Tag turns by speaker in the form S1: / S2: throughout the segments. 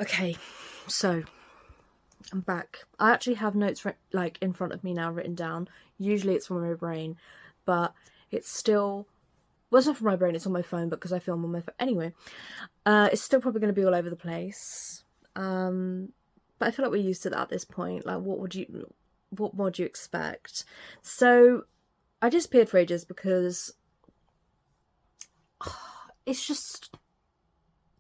S1: Okay, so I'm back. I actually have notes like in front of me now written down. Usually it's from my brain, but it's still, well, it's not from my brain, it's on my phone because I film on my phone. Anyway, it's still probably going to be all over the place. But I feel like we're used to that at this point. Like, what more do you expect? So I disappeared for ages because it's just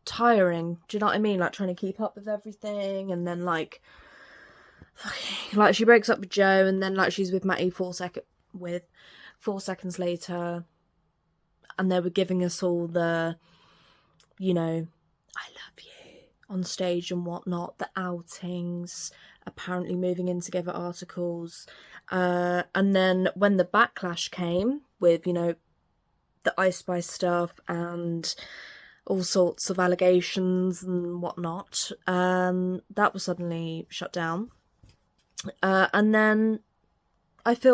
S1: tiring. Do you know what I mean? Like trying to keep up with everything, and then like she breaks up with Joe, and then like she's with Matty 4 seconds later, and they were giving us all the, you know, I love you on stage and whatnot, the outings, apparently moving in together articles, and then when the backlash came with, you know, the Ice Spice stuff and all sorts of allegations and whatnot, that was suddenly shut down. And then I also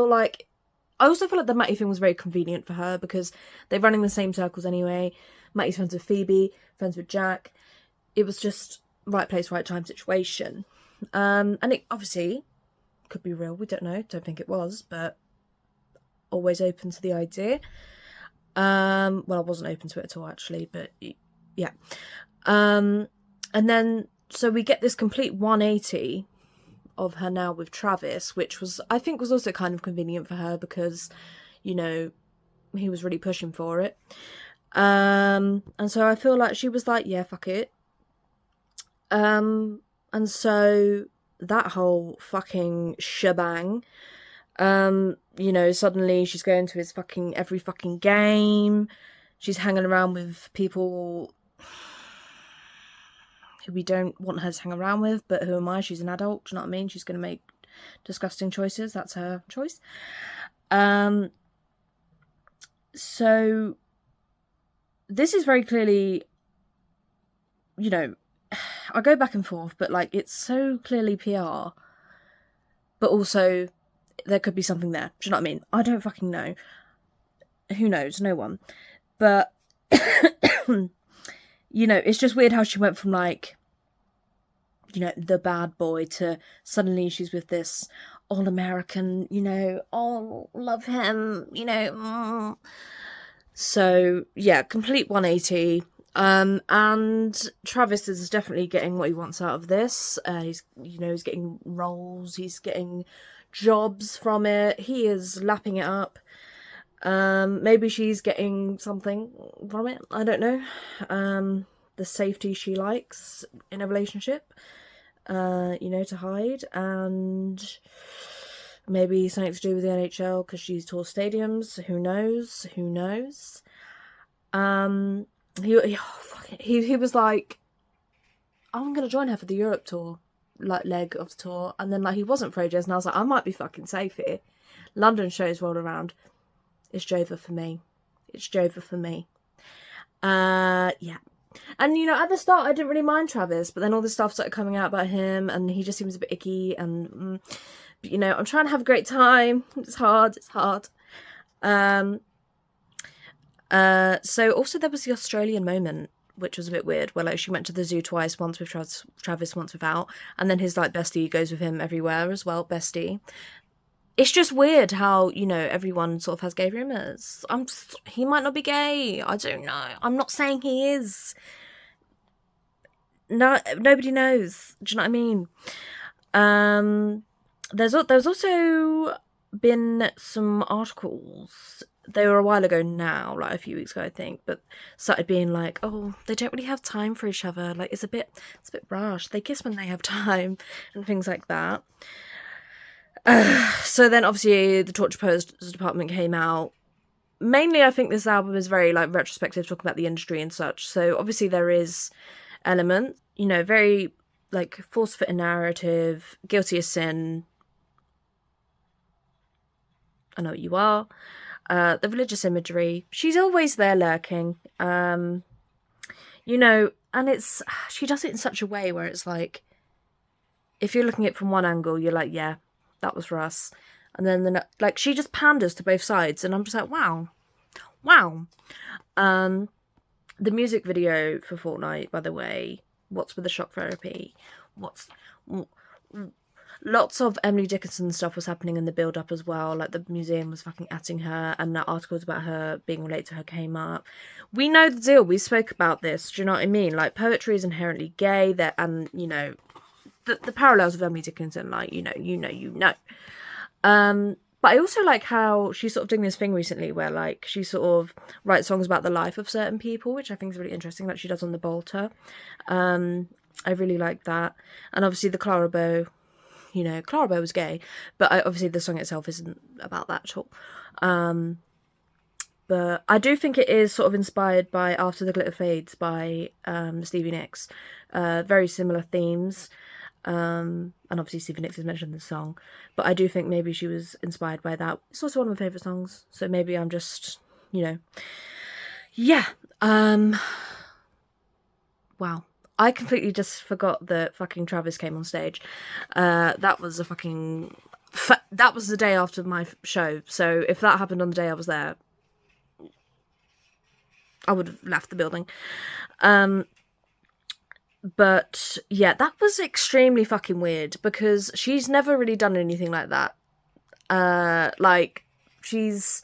S1: feel like the Matty thing was very convenient for her because they're running the same circles anyway. Matty's friends with Phoebe, friends with Jack. It was just right place, right time situation. And it obviously could be real. We don't know. Don't think it was, but always open to the idea. Well, I wasn't open to it at all, actually, but yeah. And then, so we get this complete 180 of her now with Travis, which I think was also kind of convenient for her because, you know, he was really pushing for it. And so I feel like she was like, yeah, fuck it. And so that whole fucking shebang, you know, suddenly she's going to his every fucking game. She's hanging around with people who we don't want her to hang around with, but who am I? She's an adult, do you know what I mean? She's going to make disgusting choices. That's her choice. So this is very clearly, you know, I go back and forth, but like it's so clearly PR, but also there could be something there. Do you know what I mean? I don't fucking know. Who knows? No one. But you know, it's just weird how she went from like, you know, the bad boy to suddenly she's with this all-American, you know, oh, love him, you know. So, yeah, complete 180. And Travis is definitely getting what he wants out of this. He's getting roles, he's getting jobs from it. He is lapping it up. Maybe she's getting something from it. I don't know. The safety she likes in a relationship, you know, to hide, and maybe something to do with the NHL because she's tours stadiums. Who knows? Who knows? He was like, I'm gonna join her for the Europe tour, like leg of the tour, and then like he wasn't for ages, and I was like, I might be fucking safe here. London shows rolled around. It's Jova for me. It's Jova for me. Yeah. And, you know, at the start, I didn't really mind Travis, but then all this stuff started coming out about him, and he just seems a bit icky, and, but, you know, I'm trying to have a great time. It's hard. So also there was the Australian moment, which was a bit weird, where, like, she went to the zoo twice, once with Travis, once without, and then his, like, bestie goes with him everywhere as well, bestie. It's just weird how, you know, everyone sort of has gay rumours. He might not be gay. I don't know. I'm not saying he is. No, nobody knows. Do you know what I mean? There's also been some articles. They were a while ago now, like a few weeks ago, I think, but started being like, oh, they don't really have time for each other. Like, it's a bit rash. They kiss when they have time and things like that. So then obviously the Torture Poets department came out. Mainly I think this album is very like retrospective, talking about the industry and such. So obviously there is element, you know, very like force-fitting narrative, guilty as sin. I know what you are. The religious imagery. She's always there lurking. You know, and she does it in such a way where it's like, if you're looking at it from one angle, you're like, yeah, that was for us. And then, like, she just panders to both sides. And I'm just like, wow. The music video for Fortnite, by the way, what's with the shock therapy? What's... Lots of Emily Dickinson stuff was happening in the build-up as well. Like, the museum was fucking atting her, and that articles about her being related to her came up. We know the deal. We spoke about this. Do you know what I mean? Like, poetry is inherently gay. And, you know, the parallels of Emily Dickinson, like, you know. But I also like how she's sort of doing this thing recently where, like, she sort of writes songs about the life of certain people, which I think is really interesting, like she does on the Bolter. I really like that. And obviously the Clara Bow, you know, Clara Bow was gay, but obviously the song itself isn't about that at all. But I do think it is sort of inspired by After the Glitter Fades by Stevie Nicks. Very similar themes. And obviously Stevie Nicks is mentioned in the song. But I do think maybe she was inspired by that. It's also one of my favourite songs. So maybe I'm just, you know... Yeah. Wow. I completely just forgot that fucking Travis came on stage. That was a fucking... that was the day after my show. So if that happened on the day I was there, I would have left the building. But yeah, that was extremely fucking weird because she's never really done anything like that. Like, she's...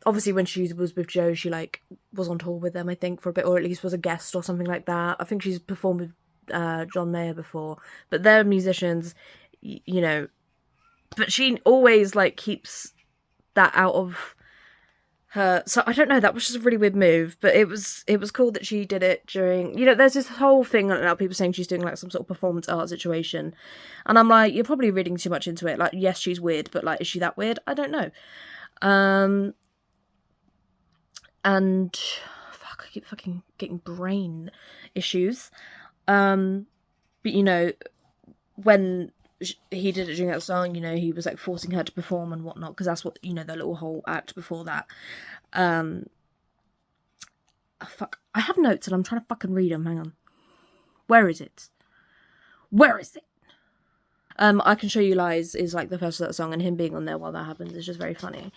S1: Obviously, when she was with Joe, she, like, was on tour with them, I think, for a bit, or at least was a guest or something like that. I think she's performed with John Mayer before. But they're musicians, you know. But she always, like, keeps that out of her. So, I don't know, that was just a really weird move. But it was cool that she did it during... You know, there's this whole thing now, people saying she's doing, like, some sort of performance art situation. And I'm like, you're probably reading too much into it. Like, yes, she's weird, but, like, is she that weird? I don't know. And fuck, I keep fucking getting brain issues. But you know, when he did it during that song, you know, he was like forcing her to perform and whatnot, because that's what, you know, the little whole act before that. Oh, fuck, I have notes and I'm trying to fucking read them. Hang on, where is it? I Can Show You Lies is like the first of that song, and him being on there while that happens is just very funny.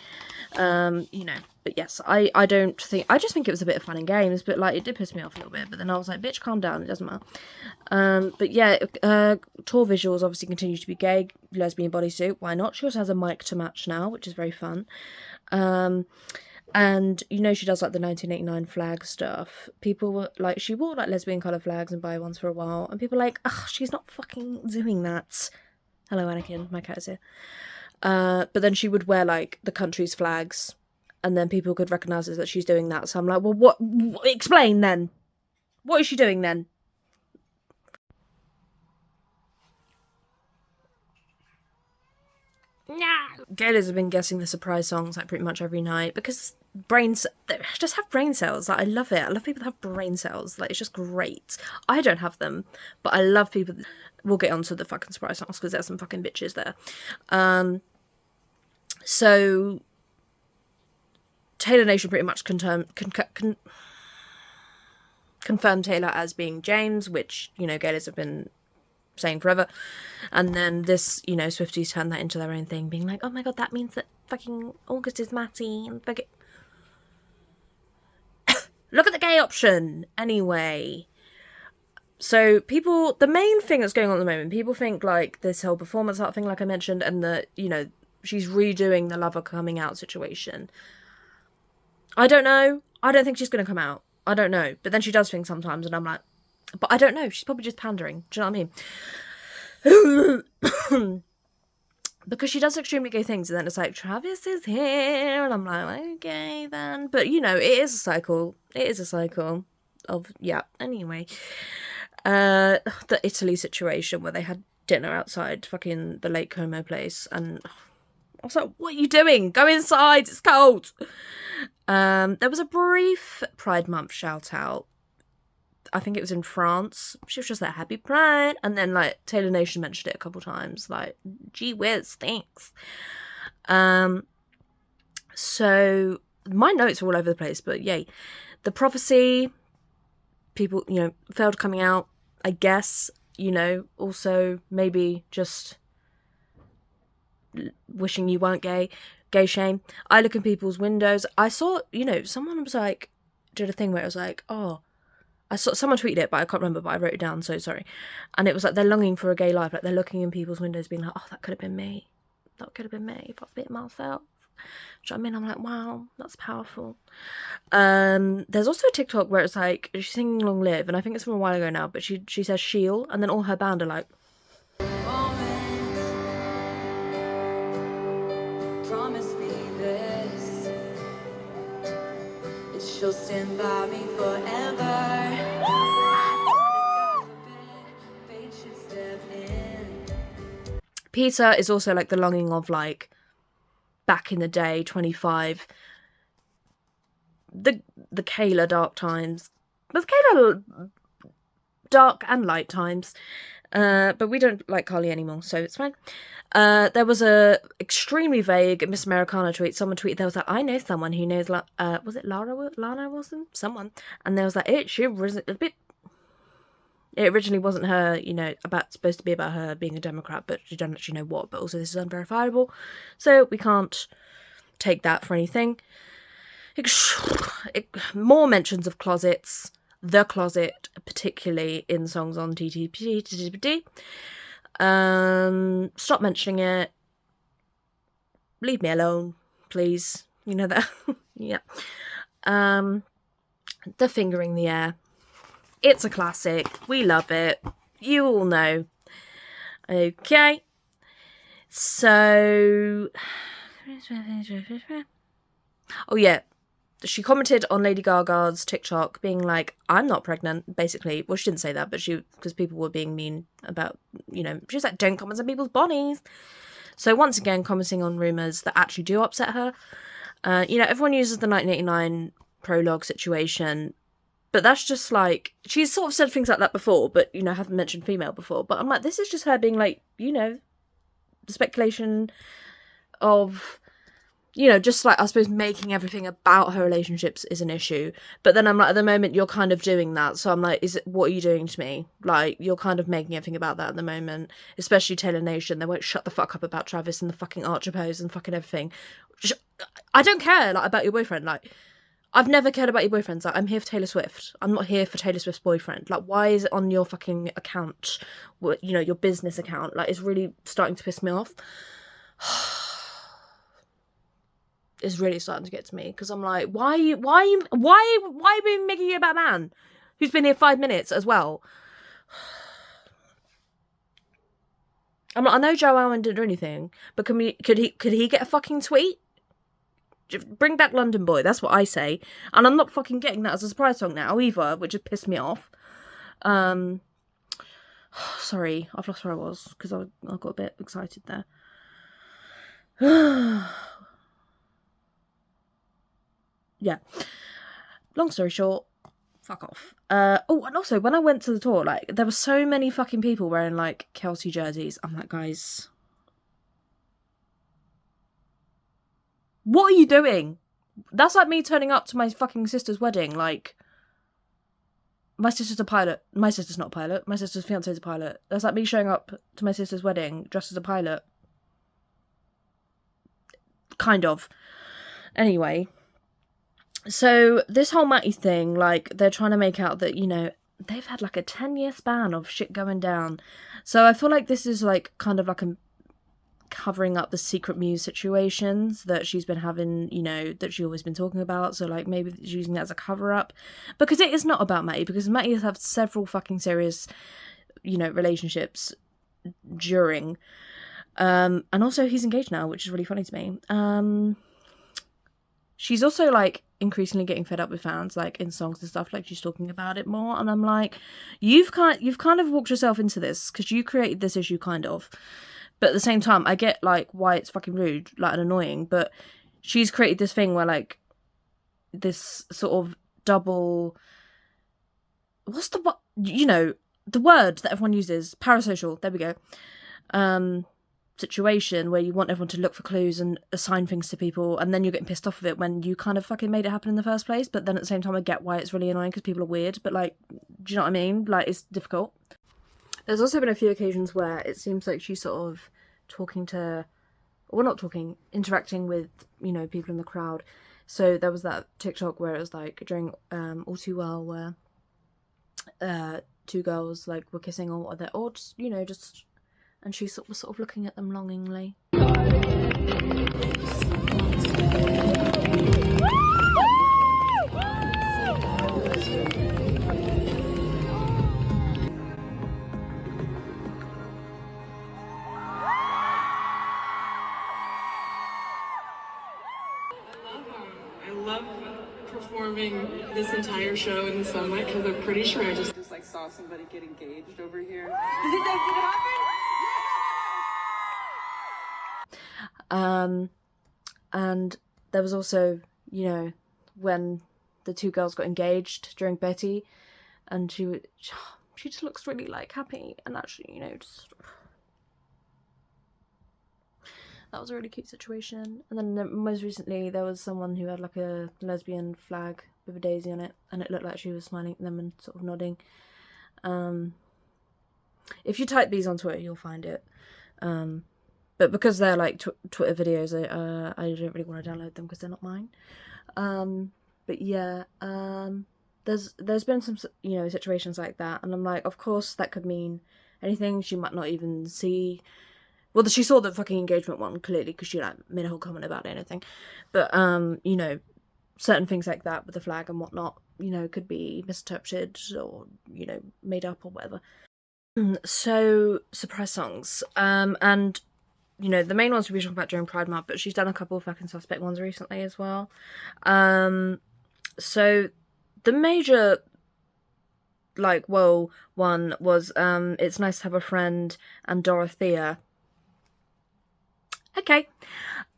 S1: You know, but yes, I just think it was a bit of fun and games, but like, it did piss me off a little bit, but then I was like, bitch, calm down, it doesn't matter. But yeah, tour visuals obviously continue to be gay, lesbian bodysuit, why not? She also has a mic to match now, which is very fun. And, you know, she does, like, the 1989 flag stuff. People were, like, she wore, like, lesbian colour flags and bi ones for a while. And people were like, ugh, she's not fucking doing that. Hello, Anakin. My cat is here. But then she would wear, like, the country's flags. And then people could recognise that she's doing that. So I'm like, well, what? Explain, then. What is she doing, then? No. Gaylors have been guessing the surprise songs, like, pretty much every night. Because... just have brain cells. Like, I love it. I love people that have brain cells. Like, it's just great. I don't have them, but I love people that... We'll get onto the fucking surprise songs because there's some fucking bitches there. So Taylor Nation pretty much confirmed Taylor as being James, which, you know, Gaylors have been saying forever. And then this, you know, Swifties turned that into their own thing, being like, oh my god, that means that fucking August is Matty and fucking... Look at the gay option! Anyway. So people... The main thing that's going on at the moment, people think, like, this whole performance art thing, like I mentioned, and the, you know, she's redoing the Lover coming out situation. I don't know. I don't think she's going to come out. I don't know. But then she does things sometimes, and I'm like... But I don't know. She's probably just pandering. Do you know what I mean? Because she does extremely gay things, and then it's like, Travis is here, and I'm like, okay, then. But, you know, it is a cycle. It is a cycle of, yeah, anyway. The Italy situation where they had dinner outside fucking the Lake Como place, and I was like, what are you doing? Go inside, it's cold. There was a brief Pride Month shout out. I think it was in France. She was just like, happy Pride. And then, like, Taylor Nation mentioned it a couple times. Like, gee whiz, thanks. So, my notes are all over the place, but yay. The prophecy, people, you know, failed coming out, I guess, you know, also maybe just wishing you weren't gay. Gay shame. I look in people's windows. I saw, you know, someone was like, did a thing where it was like, oh, I saw someone tweeted it, but I can't remember, but I wrote it down, so sorry. And it was like, they're longing for a gay life, like they're looking in people's windows being like, oh, that could have been me. That could have been me if I've been myself. Do you know what I mean? I'm like, wow, that's powerful. There's also a TikTok where it's like, she's singing Long Live, and I think it's from a while ago now, but she says Sheil, and then all her band are like, promise me this, she'll stand by me forever. Peter is also like the longing of like back in the day, 25, the Kayla dark times, but Kayla dark and light times, but we don't like Carly anymore, so it's fine. There was a extremely vague Miss Americana tweet. Someone tweeted, there was like, I know someone who knows, was it Lana Wilson? Someone. And there was like, she was a bit, it originally wasn't her, you know, supposed to be about her being a Democrat, but she don't actually know what, but also this is unverifiable, so we can't take that for anything. More mentions of closets, the closet, particularly in songs on TTPD. Stop mentioning it. Leave me alone, please. You know that. Yeah. The finger in the air. It's a classic. We love it. You all know. Okay. So, oh yeah, she commented on Lady Gaga's TikTok being like, I'm not pregnant, basically. Well, she didn't say that, but because people were being mean about, you know, she was like, don't comment on people's bodies. So once again, commenting on rumours that actually do upset her. You know, everyone uses the 1989 prologue situation, but that's just like, she's sort of said things like that before, but, you know, haven't mentioned female before. But I'm like, this is just her being like, you know, the speculation of, you know, just like, I suppose, making everything about her relationships is an issue. But then I'm like, at the moment, you're kind of doing that. So I'm like, what are you doing to me? Like, you're kind of making everything about that at the moment. Especially Taylor Nation. They won't shut the fuck up about Travis and the fucking Archer pose and fucking everything. I don't care, like, about your boyfriend. Like, I've never cared about your boyfriends. Like, I'm here for Taylor Swift. I'm not here for Taylor Swift's boyfriend. Like, why is it on your fucking account? You know, your business account. Like, it's really starting to piss me off. It's really starting to get to me, because I'm like, why are you making it about a man who's been here 5 minutes as well? I'm like, I know Joe Alwyn didn't do anything, but could he get a fucking tweet? Bring back London Boy, that's what I say. And I'm not fucking getting that as a surprise song now either, which has pissed me off. Sorry, I've lost where I was, because I got a bit excited there. Yeah. Long story short, fuck off. Oh, and also, when I went to the tour, like, there were so many fucking people wearing, like, Kelsey jerseys. I'm like, guys, what are you doing? That's like me turning up to my fucking sister's wedding, like, my sister's a pilot. My sister's not a pilot. My sister's fiance's a pilot. That's like me showing up to my sister's wedding dressed as a pilot. Kind of. Anyway. So, this whole Matty thing, like, they're trying to make out that, you know, they've had, like, a 10-year span of shit going down. So, I feel like this is, like, kind of like a covering up the secret muse situations that she's been having, you know, that she's always been talking about. So, like, maybe she's using that as a cover-up. Because it is not about Matty, because Matty has had several fucking serious, you know, relationships during. And also, he's engaged now, which is really funny to me. She's also, like, increasingly getting fed up with fans, like, in songs and stuff, like, she's talking about it more, and I'm like, you've kind of walked yourself into this, because you created this issue, kind of, but at the same time, I get, like, why it's fucking rude, like, and annoying, but she's created this thing where, like, this sort of double, you know, the word that everyone uses, parasocial, there we go, situation where you want everyone to look for clues and assign things to people, and then you're getting pissed off of it when you kind of fucking made it happen in the first place. But then at the same time, I get why it's really annoying, because people are weird, but, like, do you know what I mean? Like, it's difficult. There's also been a few occasions where it seems like she's sort of interacting with, you know, people in the crowd. So there was that TikTok where it was like during All Too Well, where two girls like were kissing or whatever, or just, you know, just, and she was sort of looking at them longingly.
S2: I love performing this entire show in the sunlight because I'm pretty sure I just like saw somebody get engaged over here. Did it
S1: happen? And there was also, you know, when the two girls got engaged during Betty, and she just looks really like happy, and actually, you know, just that was a really cute situation. And then most recently there was someone who had like a lesbian flag with a daisy on it, and it looked like she was smiling at them and sort of nodding. If you type these on Twitter, you'll find it. But because they're like Twitter videos, I don't really want to download them because they're not mine. But yeah, there's been some, you know, situations like that, and I'm like, of course that could mean anything. She might not even see. Well, she saw the fucking engagement one, clearly, because she, like, made a whole comment about it and anything. But, you know, certain things like that with the flag and whatnot, you know, could be misinterpreted or, you know, made up or whatever. So, surprise songs. And, you know, the main ones we were talking about during Pride Month, but she's done a couple of fucking suspect ones recently as well. So, the major, like, whoa one was, It's Nice to Have a Friend and Dorothea. Okay.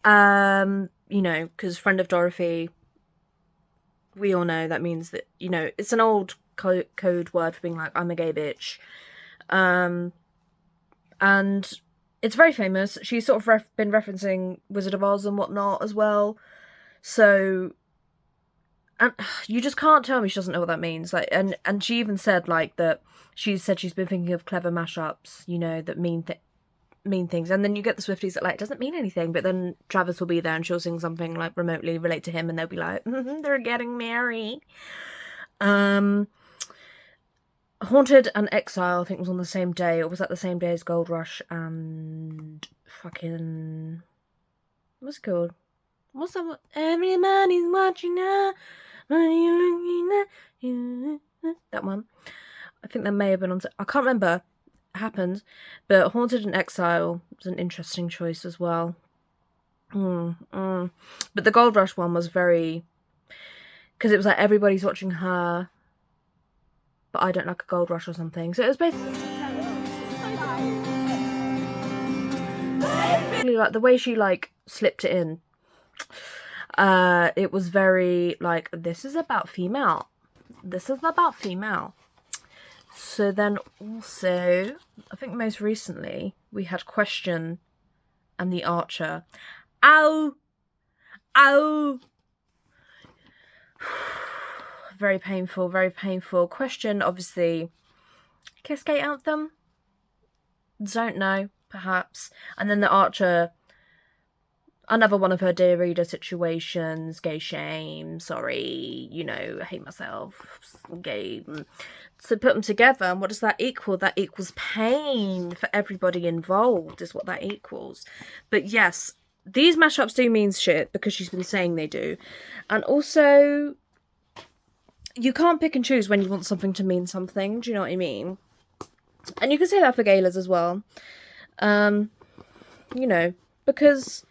S1: You know, because friend of Dorothy, we all know that means that, you know, it's an old code word for being like, I'm a gay bitch. And it's very famous. She's sort of been referencing Wizard of Oz and whatnot as well. So, and you just can't tell me she doesn't know what that means. Like, and she even said, like, that she said she's been thinking of clever mashups, you know, that mean things. And then you get the Swifties that, like, it doesn't mean anything, but then Travis will be there and she'll sing something like remotely relate to him, and they'll be like, they're getting married. Haunted and Exile, I think, was on the same day, or was that the same day as Gold Rush and fucking, what's it called? What's that one? Everybody's watching now. That one. I think that may have been on, I can't remember. Happened, but Haunted and Exile was an interesting choice as well. But the Gold Rush one was very, because it was like everybody's watching her, but I don't like a gold rush or something. So it was basically like the way she like slipped it in. It was very like, this is about female. This is about female. So then also, I think most recently, we had Question and The Archer. Ow! Ow! Very painful, very painful. Question, obviously, Kissgate anthem? Don't know, perhaps. And then The Archer, another one of her Dear Reader situations, gay shame, sorry, you know, I hate myself, gay. So put them together, and what does that equal? That equals pain for everybody involved, is what that equals. But yes, these mashups do mean shit, because she's been saying they do. And also, you can't pick and choose when you want something to mean something, do you know what I mean? And you can say that for galas as well. You know, because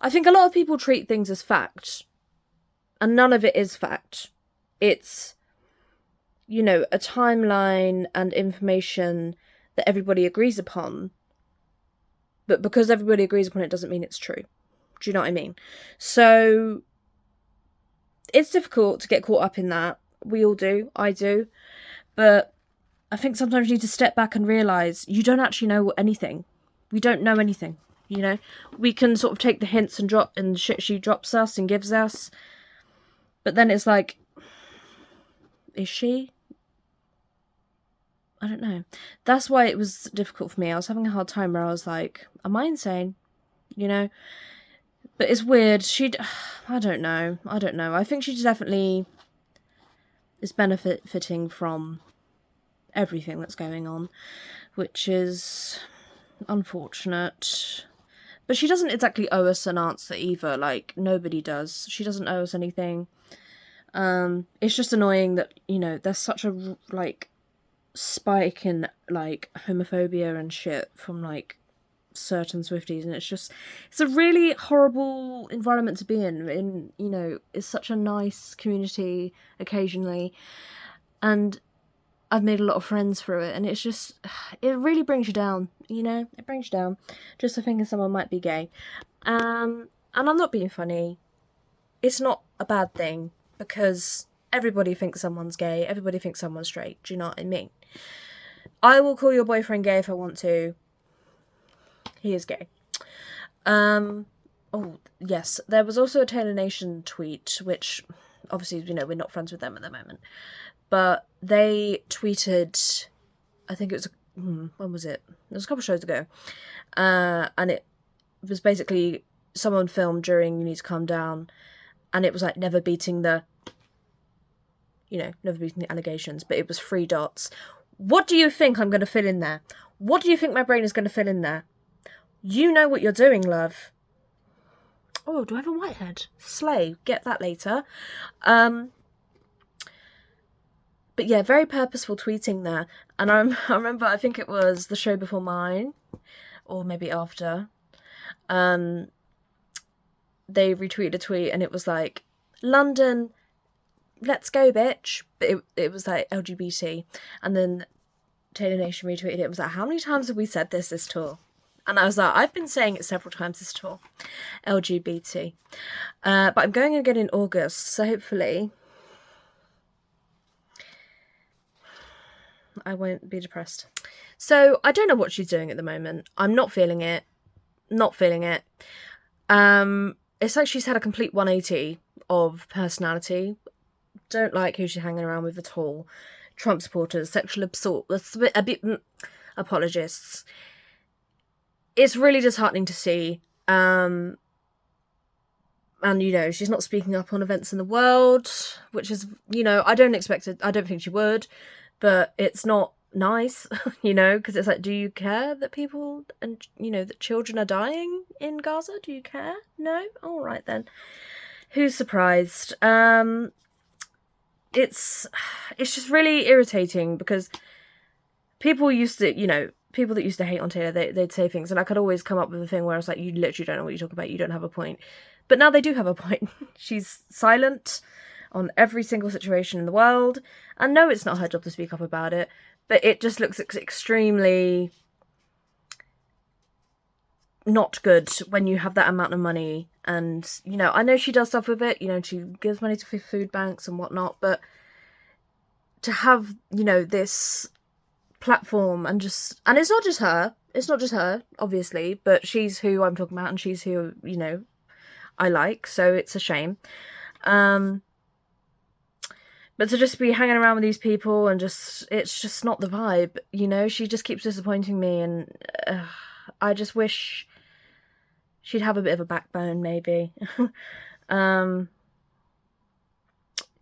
S1: I think a lot of people treat things as fact, and none of it is fact. It's, you know, a timeline and information that everybody agrees upon. But because everybody agrees upon it doesn't mean it's true. Do you know what I mean? So it's difficult to get caught up in that. We all do. I do. But I think sometimes you need to step back and realise you don't actually know anything. We don't know anything, you know? We can sort of take the hints and drop and shit she drops us and gives us. But then it's like, is she? I don't know. That's why it was difficult for me. I was having a hard time where I was like, am I insane? You know? But it's weird. I don't know. I think she's definitely... is benefiting from everything that's going on, which is unfortunate. But she doesn't exactly owe us an answer either. Like, nobody does. She doesn't owe us anything. It's just annoying that, you know, there's such a, like, spike in, like, homophobia and shit from, like, certain Swifties, and it's a really horrible environment to be in, you know, it's such a nice community occasionally, and I've made a lot of friends through it, and it's just, it really brings you down, you know, it brings you down, just for thinking someone might be gay, and I'm not being funny, it's not a bad thing, because everybody thinks someone's gay, everybody thinks someone's straight, do you know what I mean? I will call your boyfriend gay if I want to. He is gay. Oh, yes. There was also a Taylor Nation tweet, which, obviously, you know, we're not friends with them at the moment. But they tweeted, I think it was, when was it? It was a couple of shows ago. And it was basically someone filmed during You Need to Calm Down. And it was like never beating the allegations. But it was 3 dots. What do you think I'm going to fill in there? What do you think my brain is going to fill in there? You know what you're doing, love. Oh, do I have a whitehead? Slay. Get that later. But yeah, very purposeful tweeting there. And I remember, I think it was the show before mine, or maybe after. They retweeted a tweet and it was like, London, let's go, bitch. But it was like LGBT. And then Taylor Nation retweeted it. It was like, how many times have we said this tour? And I was like, I've been saying it several times this tour. LGBT. But I'm going again in August, so hopefully I won't be depressed. So I don't know what she's doing at the moment. I'm not feeling it. Not feeling it. It's like she's had a complete 180 of personality. Don't like who she's hanging around with at all. Trump supporters, sexual assault, a bit apologists. It's really disheartening to see. And, you know, she's not speaking up on events in the world, which is, you know, I don't think she would, but it's not nice, you know, because it's like, do you care that people and, you know, that children are dying in Gaza? Do you care? No? All right then. Who's surprised? It's just really irritating because people that used to hate on Taylor, they'd say things, and I could always come up with a thing where I was like, you literally don't know what you're talking about, you don't have a point. But now they do have a point. She's silent on every single situation in the world, and no, it's not her job to speak up about it, but it just looks extremely not good when you have that amount of money. And, you know, I know she does stuff with it, you know, she gives money to food banks and whatnot, but to have, you know, this platform and it's not just her, obviously, but she's who I'm talking about and she's who, you know, I like, so it's a shame. But to just be hanging around with these people and it's just not the vibe, you know, she just keeps disappointing me, and I just wish she'd have a bit of a backbone, maybe.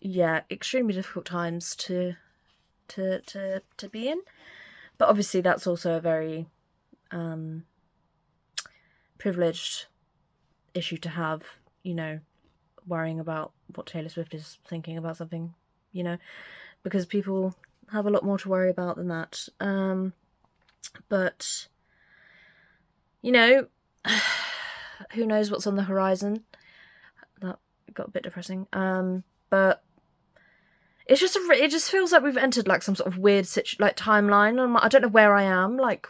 S1: Yeah, extremely difficult times to be in. But obviously that's also a very privileged issue to have, you know, worrying about what Taylor Swift is thinking about something, you know, because people have a lot more to worry about than that. But, you know, who knows what's on the horizon. That got a bit depressing. But it just feels like we've entered like some sort of weird timeline. I don't know where I am. Like,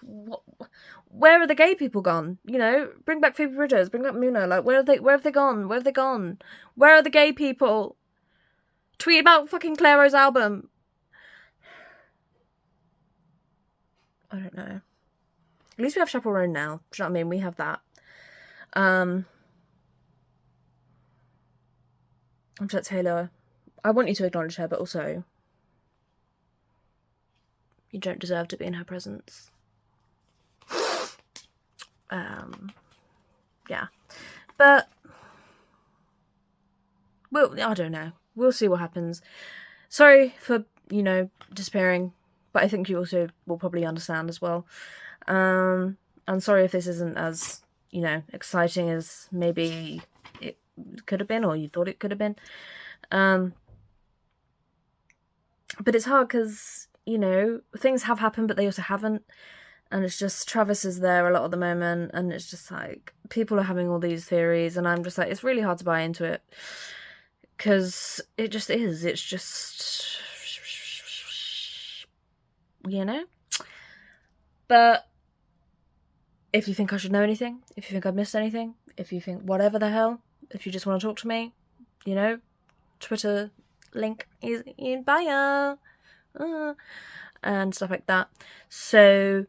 S1: where are the gay people gone? You know, bring back Phoebe Bridgers, bring back Muna. Like, where have they gone? Where have they gone? Where are the gay people? Tweet about fucking Claire's album. I don't know. At least we have Chaperone now. Do you know what I mean? We have that. I'm just Taylor. I want you to acknowledge her, but also you don't deserve to be in her presence. Yeah. But, well, I don't know. We'll see what happens. sorry for, disappearing, but I think you also will probably understand as well. And sorry if this isn't as, exciting as maybe it could have been, or you thought it could have been. But it's hard because, things have happened, but they also haven't. And it's just, Travis is there a lot at the moment, and it's just like, people are having all these theories, and I'm just like, it's really hard to buy into it. Because it just is. It's just, But if you think I should know anything, if you think I've missed anything, if you think whatever the hell, if you just want to talk to me, Twitter link is in bio. And stuff like that. So